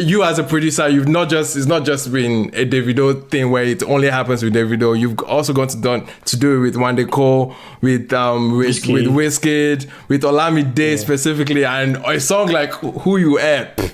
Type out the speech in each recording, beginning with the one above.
you as a producer, it's not just been a Davido thing where it only happens with Davido. You've also gone to do it with Wande Cole, with Wizkid, with Olamide specifically, and a song like Who You Epp.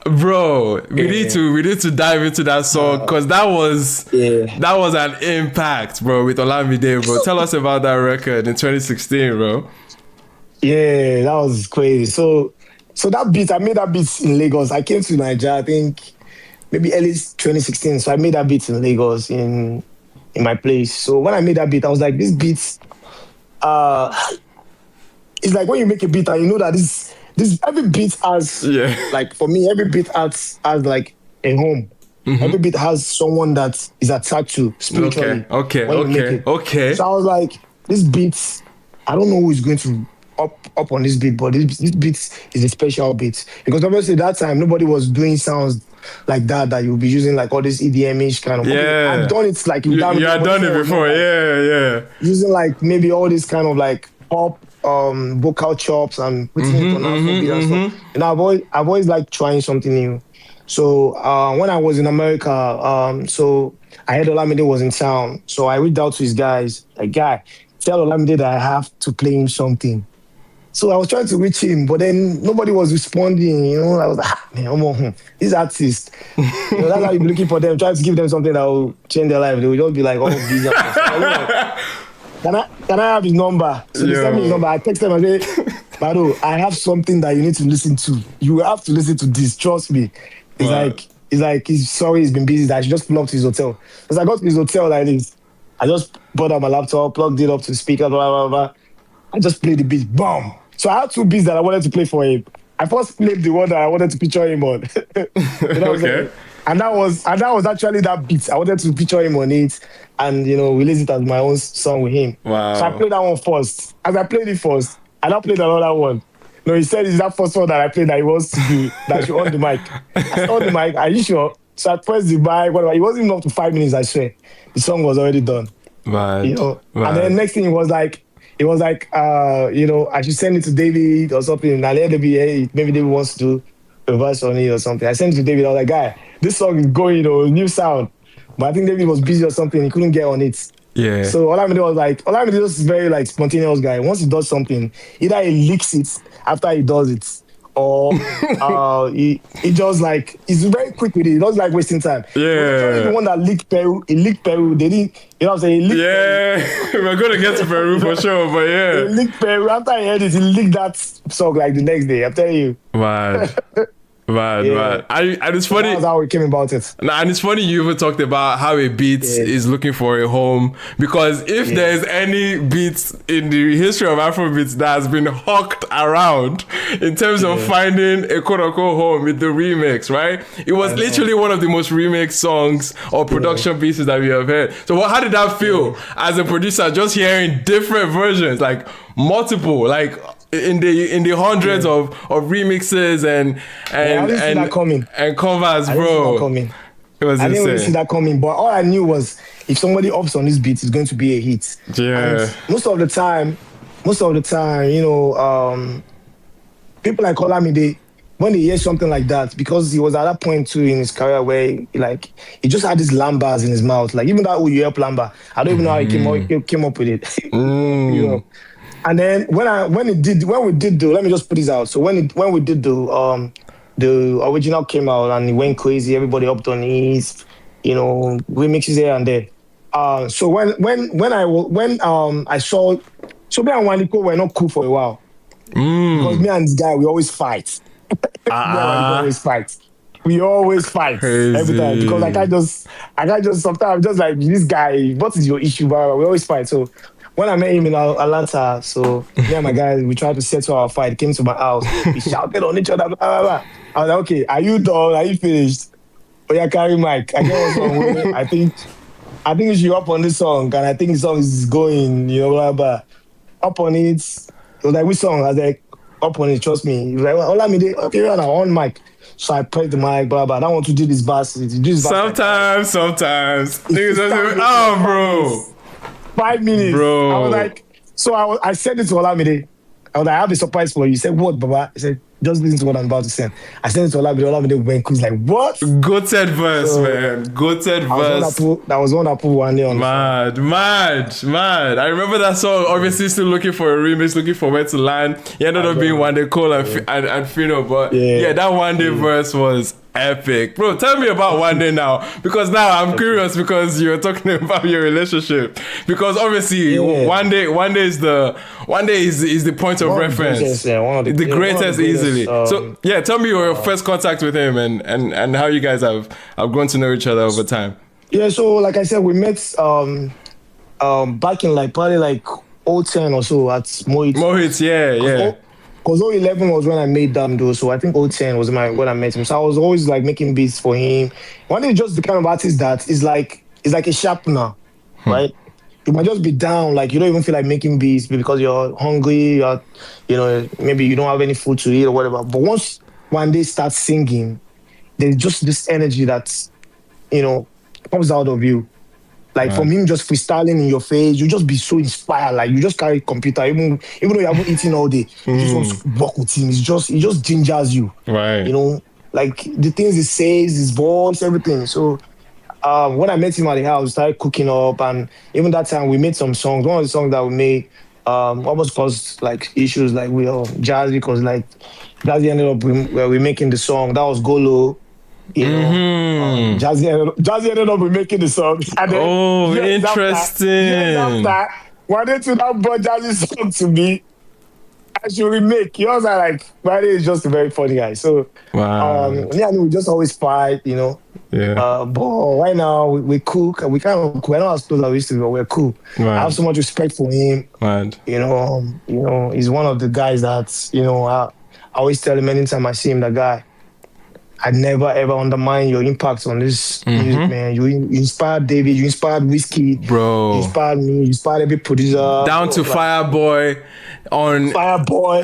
Bro, we need to dive into that song because that was an impact, bro, with Olamide, bro. Tell us about that record in 2016, bro. Yeah, that was crazy. So that beat, I made that beat in Lagos. I came to Nigeria, I think maybe early 2016. So I made that beat in Lagos in my place. So when I made that beat, I was like, this beat, it's like when you make a beat and you know that this every beat has like, for me, every beat has like a home. Every beat has someone that is attached to spiritually. Okay. So I was like, this beat, I don't know who is going to up on this beat, but this beat is a special beat because obviously that time nobody was doing sounds like that you'll be using like all this EDM-ish kind of. I've done it like you had done it before. Using like maybe all this kind of like pop vocal chops and putting it on Afrobeat and stuff. And I've always like trying something new. So when I was in America, so I heard Olamide was in town. So I reached out to his guys, like, guy, tell Olamide that I have to play him something. So I was trying to reach him, but then nobody was responding. You know, I was like, man, these artists, that's how you be looking for them, trying to give them something that will change their life. They will just be like, oh, busy. Can I have his number? So they sent me his number. I texted him and said, Bado, I have something that you need to listen to. You have to listen to this. Trust me. He's like, he's sorry, he's been busy. That I should just pull up to his hotel. Because I got to his hotel like this. I just brought out my laptop, plugged it up to the speaker, blah, blah, blah. I just played the beat. Boom. So I had two beats that I wanted to play for him. I first played the one that I wanted to feature him on. And that was actually that beat. I wanted to feature him on it and, release it as my own song with him. Wow. So I played that one first. As I played it first, I now played another one. No, he said it's that first one that I played that he wants to do, that you on the mic. I said, on the mic, are you sure? So I pressed the mic, whatever. It wasn't even up to 5 minutes, I swear. The song was already done. Right. And then next thing it was like, I should send it to David or something. And let David, hey, maybe David wants to do a verse on it or something. I sent it to David. I was like, guy, this song is going, new sound. But I think David was busy or something. He couldn't get on it. Yeah. So Olamide was very like spontaneous guy. Once he does something, either he leaks it after he does it, or he just like, he's very quick with it. He doesn't like wasting time. Yeah. The one that leaked Peru. He leaked Peru. They didn't, what I'm saying? Peru. We're going to get to Peru for sure, but yeah. He leaked Peru. After he heard it, he leaked that song like the next day. I'm telling you. Man. And it's funny. That's how we came about it. And it's funny you even talked about how a beat is looking for a home, because if there's any beat in the history of Afrobeats that has been hawked around in terms of finding a quote-unquote home with the remix, right? It was literally one of the most remixed songs or production pieces that we have heard. So how did that feel as a producer, just hearing different versions, like multiple, like in the hundreds of remixes and covers, bro. It was I didn't insane. really see that coming, but all I knew was if somebody ups on this beat, it's going to be a hit. Yeah. And most of the time, people like Olamide, when they hear something like that, because he was at that point too in his career where he just had these lambas in his mouth, like even that You Epp lamba. I don't even know how he came up with it. And then when we did let me just put this out. So when we did the original came out and it went crazy, everybody upped on his, remixes here and there. So when I saw, so me and Waniko were not cool for a while. Because me and this guy, we always fight. We always fight every time, because I can't just sometimes I'm just like, this guy, what is your issue? Bro? We always fight. So when I met him in Atlanta, so me and my guys, we tried to settle our fight. He came to my house. We shouted on each other. Blah, blah, blah. I was like, okay, are you done? Are you finished? Oh yeah, carry mic. I get what's wrong with it. I think you should up on this song, and I think the song is going, blah, blah. Up on it. It was like, which song? I was like, up on it, trust me. He was like, well, Olamide, okay, you're on mic. So I pressed the mic, blah, blah. I don't want to do this bass. Sometimes. Niggas bro. 5 minutes. Bro. I was like, so I sent it to Olamide. I was like, I have a surprise for you. He said, what, Baba? He said, just listen to what I'm about to send. I sent it to Olamide. Olamide went, he's like, what? Goated verse, So, man. Goated verse. That was one that put one day on Mad. I remember that song. Obviously, still looking for a remix, looking for where to land. He ended up being One Day Cole and Fino. But yeah, that One Day verse was epic. Bro, tell me about One Day now. Because now I'm curious because you're talking about your relationship. Because obviously, One Day is the point of reference. The greatest easily. So yeah, tell me your first contact with him and how you guys have grown to know each other over time. Yeah, so like I said, we met back in like probably like 2010 or so at Mohit. Mohit, yeah. Because 2011 was when I made them though, so I think 2010 was when I met him. So I was always like making beats for him. One day, just the kind of artist that is like a sharpener, right? You might just be down, like you don't even feel like making beats because you're hungry, maybe you don't have any food to eat or whatever. But once one day starts singing, there's just this energy that's, comes out of you. Like from him just freestyling in your face, you just be so inspired. Like you just carry computer, even though you haven't eaten all day, you just want to work with him. It just gingers you. Right. Like the things he says, his voice, everything. So when I met him at the house, we started cooking up, and even that time we made some songs. One of the songs that we made almost caused like issues, like we Jazzy, because like Jazzy ended up we making the song. That was Golo. Jazzy ended up making the song. And then, interesting. After, wanted to now brought Jazzy's song to me. I should remake. He was like, Friday is just a very funny guy. So, we just always fight, Yeah. But right now we cook. We kind of cook. We're not as close as we used to be, but we're cool. Right. I have so much respect for him. Right. He's one of the guys that I always tell him anytime I see him, that guy, I never ever undermine your impact on this music, man. You inspired David, you inspired Whiskey, bro. You inspired me, you inspired every producer. Down to Fireboy,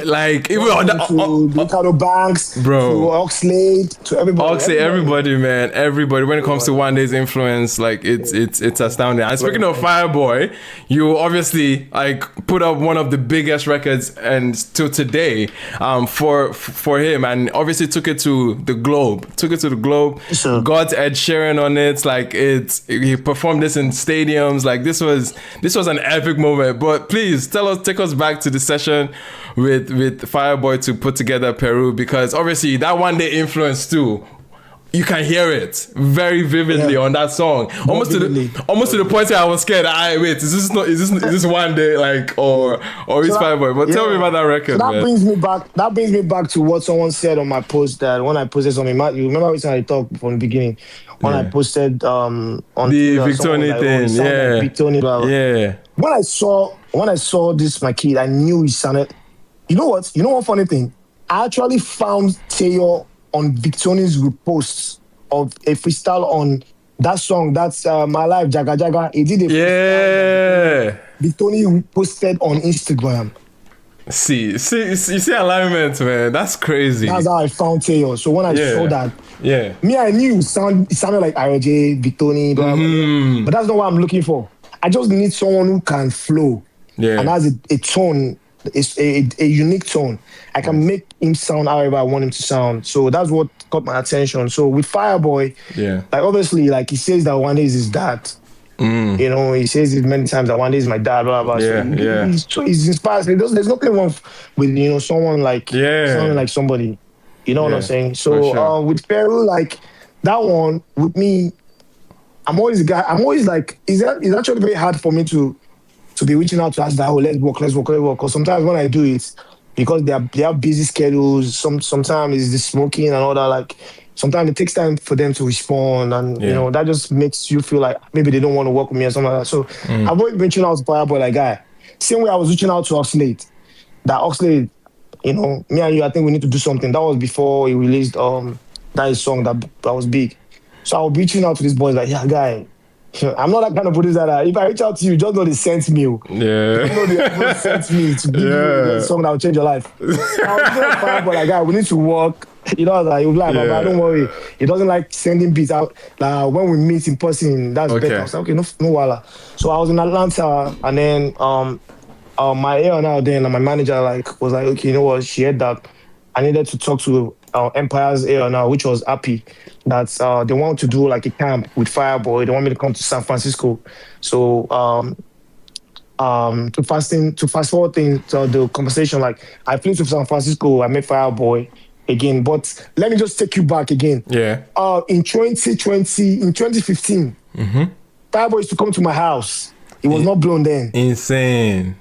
like even on the Ricardo Banks, bro, to Oxlade, to everybody. Everybody, man, everybody. When it comes to One Day's influence, like it's astounding. And speaking of Fireboy, you obviously like put up one of the biggest records and still today, for him, and obviously took it to the globe. Sure. Got Ed Sheeran on it. Like he performed this in stadiums. Like this was an epic moment. But please take us back to the session with Fireboy to put together Peru, because obviously that One Day influence too. You can hear it very vividly on that song. Almost to the point where I was scared. Is this One Day, like, or is Fireboy? But tell me about that record. So that brings me back to what someone said on my post, that when I posted something. You remember every time I talked from the beginning when I posted on the Victoni thing, Victoni, blah, blah. Yeah. When I saw this, my kid, I knew he sounded. You know what? You know one funny thing? I actually found Tayo on Victoni's reposts of a freestyle on that song. That's My Life, Jaga Jaga. He did a freestyle. Victoni posted on Instagram. See, you see alignment, man. That's crazy. That's how I found Tayo. So when I saw that, I knew it sounded like RJ, Victoni, blah, blah, blah. But that's not what I'm looking for. I just need someone who can flow and has a tone. It's a unique tone. I can make him sound however I want him to sound. So that's what caught my attention. So with Fireboy, like obviously, like he says that One Day is his dad. He says it many times that One Day is my dad, blah blah. He's inspired. There's nothing wrong with someone like sounding like somebody. You know what I'm saying? So with Peru, like that one with me, I'm always a guy. I'm always like, it's actually very hard for me to be reaching out to us that, let's work. Because sometimes when I do it, because they have busy schedules, sometimes it's the smoking and all that, like sometimes it takes time for them to respond, and that just makes you feel like maybe they don't want to work with me or something like that. So I've always been reaching out to Fireboy, like guy. Same way I was reaching out to Oxlade. That Oxlade, me and you, I think we need to do something. That was before he released that song that was big. So I was reaching out to these boys like, guy, I'm not that kind of producer that if I reach out to you, just know they sent me. They sent me to give you the song that will change your life. I was just fine, but like, guy, we need to work. I was like, Baba, don't worry. He doesn't like sending beats out. Like, when we meet in person, that's better. I was like, okay, no wala. So I was in Atlanta, and then my A&R then and my manager like was like, okay, you know what? She had that. I needed to talk to Empire's A&R, which was happy that they want to do like a camp with Fireboy. They want me to come to San Francisco. So to fast forward things to the conversation, like I flew to San Francisco, I met Fireboy again. But let me just take you back again. Yeah. In 2020, in 2015, Fireboy used to come to my house. He was not blown then. Insane.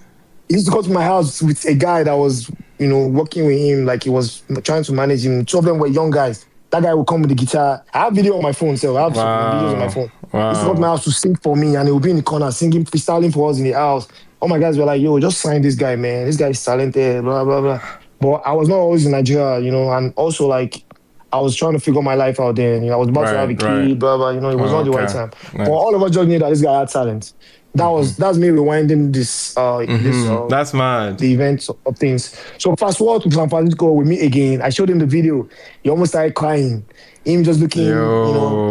He used to come to my house with a guy that was, working with him, like he was trying to manage him. Two of them were young guys. That guy would come with the guitar. I have video on my phone, so I have some videos on my phone. He used to come to my house to sing for me, and he would be in the corner singing, freestyling for us in the house. All my guys were like, yo, just sign this guy, man. This guy is talented, blah, blah, blah. But I was not always in Nigeria, and also like, I was trying to figure my life out then. I was about to have a kid, blah, blah, it was not the right time. Nice. But all of us just knew that this guy had talent. That's me rewinding this that's mad. The events of things. So fast forward to San Francisco, we meet again. I showed him the video. He almost started crying. Him just looking,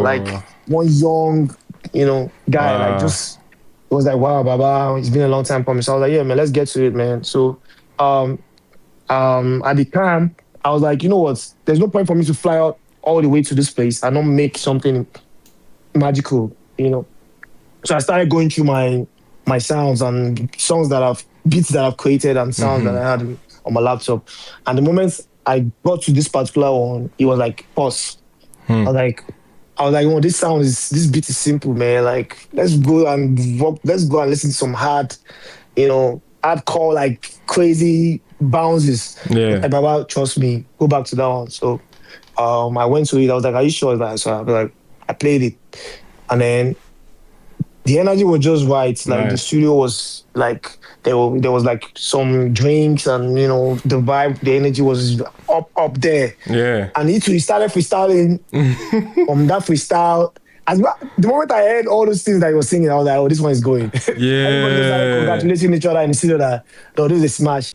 like one young, guy, like just it was like, wow, Baba, it's been a long time coming. So I was like, yeah, man, let's get to it, man. So at the camp, I was like, you know what? There's no point for me to fly out all the way to this place and not make something magical, So I started going through my sounds and beats that I've created and sounds that I had on my laptop. And the moment I got to this particular one, it was like pause. I was like, oh, this beat is simple, man. Like, let's go and listen to some hardcore, like crazy bounces. Yeah. Like, Baba, trust me, go back to that one. So I went to it. I was like, are you sure? So I played it. And then the energy was just right. Like the studio was like there was like some drinks and the vibe, the energy was up there. Yeah. And he started freestyling from that freestyle. The moment I heard all those things that he was singing, I was like, oh, this one is going. Yeah. Everybody was like congratulating each other in the studio that, no, this is a smash.